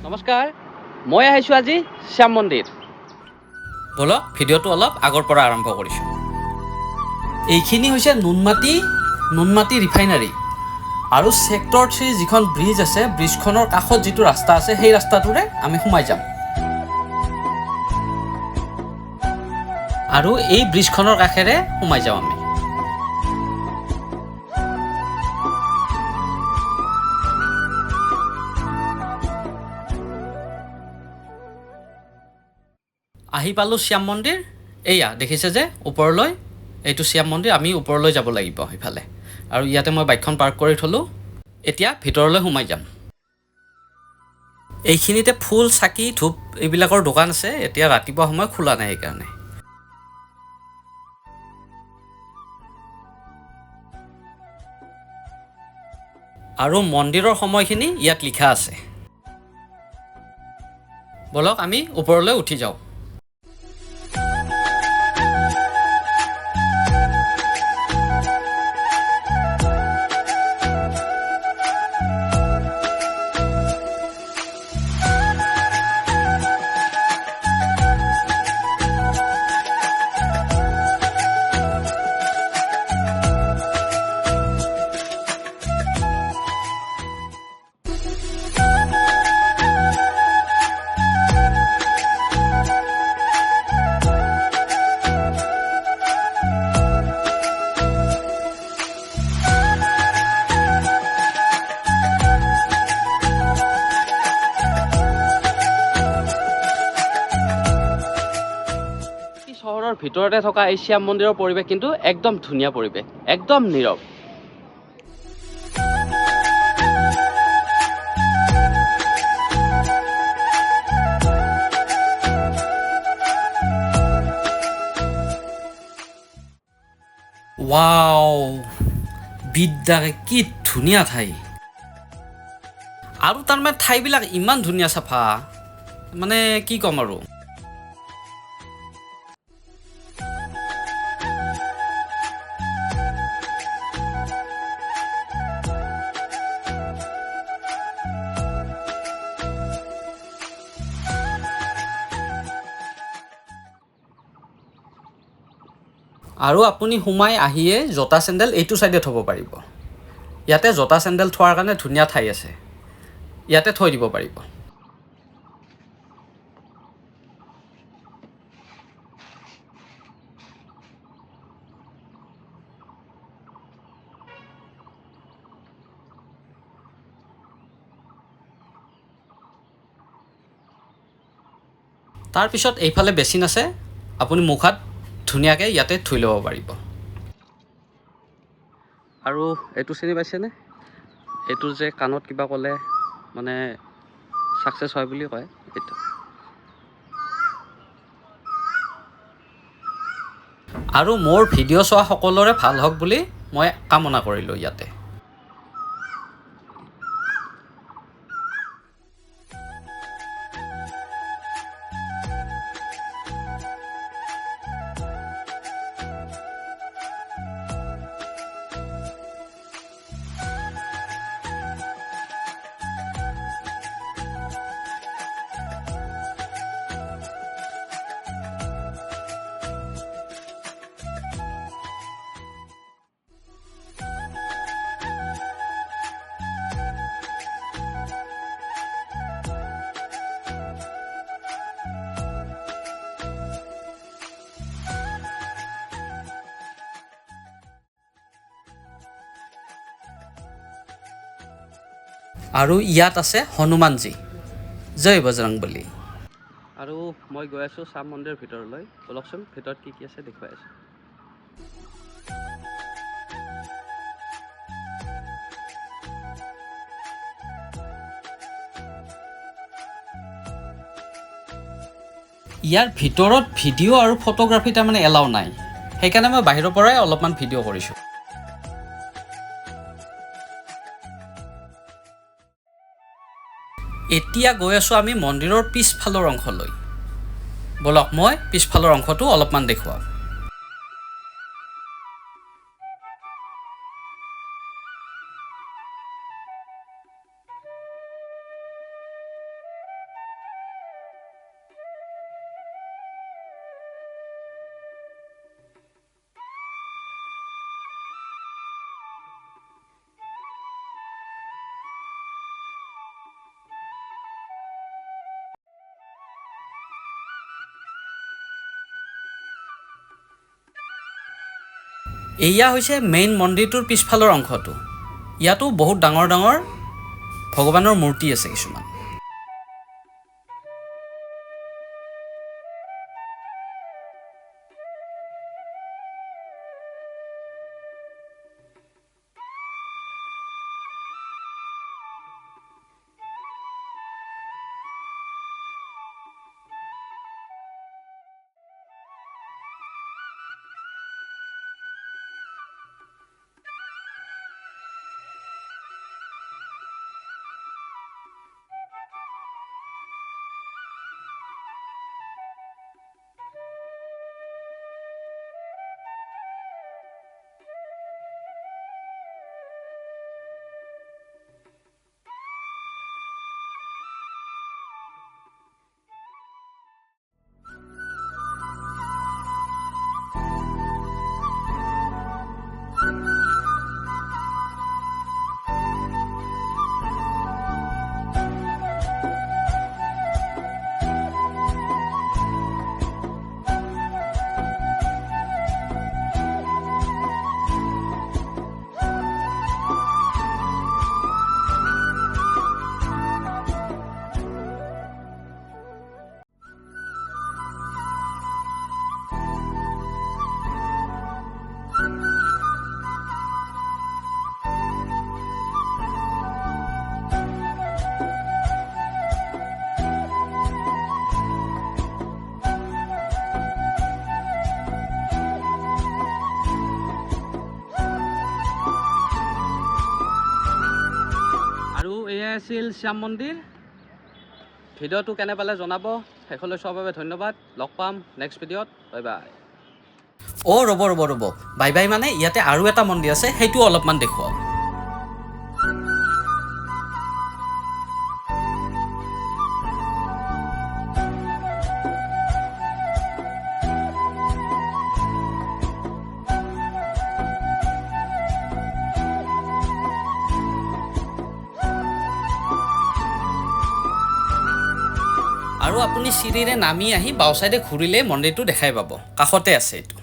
নমস্কাৰ, মই আহিছোঁ আজি শ্যাম মন্দিৰ। বলক ভিডিঅ'টো অলপ আগৰ পৰা আৰম্ভ কৰিছোঁ। এইখিনি হৈছে নুনমাটি ৰিফাইনাৰী আৰু ছেক্টৰ 3 যিখন ব্ৰিজ আছে, ব্ৰিজখনৰ কাষত যিটো ৰাস্তা আছে, সেই ৰাস্তাটোৰে আমি সোমাই যাম। আৰু এই ব্ৰিজখনৰ কাষেৰে সোমাই যাম আমি। আহি পালোঁ শ্যাম মন্দিৰ। এয়া দেখিছে যে ওপৰলৈ, এইটো শ্যাম মন্দিৰ। আমি ওপৰলৈ যাব লাগিব সেইফালে, আৰু ইয়াতে মই বাইকখন পাৰ্ক কৰি থ'লোঁ। এতিয়া ভিতৰলৈ সোমাই যাম। এইখিনিতে ফুল, চাকি, ধূপ এইবিলাকৰ দোকান আছে। এতিয়া ৰাতিপুৱা সময় খোলা নাই সেইকাৰণে। আৰু মন্দিৰৰ সময়খিনি ইয়াত লিখা আছে। বলক আমি ওপৰলৈ উঠি যাওঁ। চহৰৰ ভিতৰতে থকা এই শ্যাম মন্দিৰৰ পৰিৱেশ কিন্তু একদম ধুনীয়া পৰিৱেশ, একদম নীৰৱ। ৱাও, বিদ্যাকে কি ধুনীয়া ঠাই। আৰু তাৰমানে ঠাইবিলাক ইমান ধুনীয়া, চাফা, মানে কি ক'ম আৰু। আৰু আপুনি সোমাই আহিয়ে জোতা চেণ্ডেল এইটো ছাইডে থ'ব পাৰিব। ইয়াতে জোতা চেণ্ডেল থোৱাৰ কাৰণে ধুনীয়া ঠাই আছে, ইয়াতে থৈ দিব পাৰিব। তাৰপিছত এইফালে বেচিন আছে, আপুনি মুখ হাত ধুনীয়াকৈ ইয়াতে ধুই ল'ব পাৰিব। আৰু এইটো চিনি পাইছেনে? এইটো যে কাণত কিবা ক'লে মানে ছাকচেছ হয় বুলি কয়, এইটো। আৰু মোৰ ভিডিঅ' চোৱা সকলোৰে ভাল হওক বুলি মই কামনা কৰিলোঁ ইয়াতে। আৰু ইয়াত আছে হনুমানজী, জয় বজৰংবলী। আৰু মই গৈ আছোঁ শ্যাম মন্দিৰৰ ভিতৰলৈ। বলকচোন ভিতৰত কি কি আছে দেখুৱাই আছোঁ। ইয়াৰ ভিতৰত ভিডিঅ' আৰু ফটোগ্ৰাফী তাৰমানে এলাও নাই, সেইকাৰণে মই বাহিৰৰ পৰাই অলপমান ভিডিঅ' কৰিছোঁ। এতিয়া গৈ আছোঁ আমি মন্দিৰৰ পিছফালৰ অংশলৈ। বলক মই পিছফালৰ অংশটো অলপমান দেখুৱাওঁ। এয়া হৈছে মেইন মন্দিৰটোৰ পিছফালৰ অংশটো। ইয়াতো বহুত ডাঙৰ ডাঙৰ ভগৱানৰ মূৰ্তি আছে কিছুমান। আৰু এয়া আছিল শ্যাম মন্দিৰ। ভিডিঅ'টো কেনে পালে জনাব। শেষলৈ চোৱাৰ বাবে ধন্যবাদ। লগ পাম নেক্সট ভিডিঅ'ত। Bye bye. অ' ৰ'ব বাই বাই মানে ইয়াতে আৰু এটা মন্দিৰ আছে, সেইটো অলপমান দেখুৱাওক। আৰু আপুনি চিৰিৰে নামি আহি বাওঁ চাইডে ঘূৰিলে মন্দিৰটো দেখাই পাব, কাষতে আছে এইটো।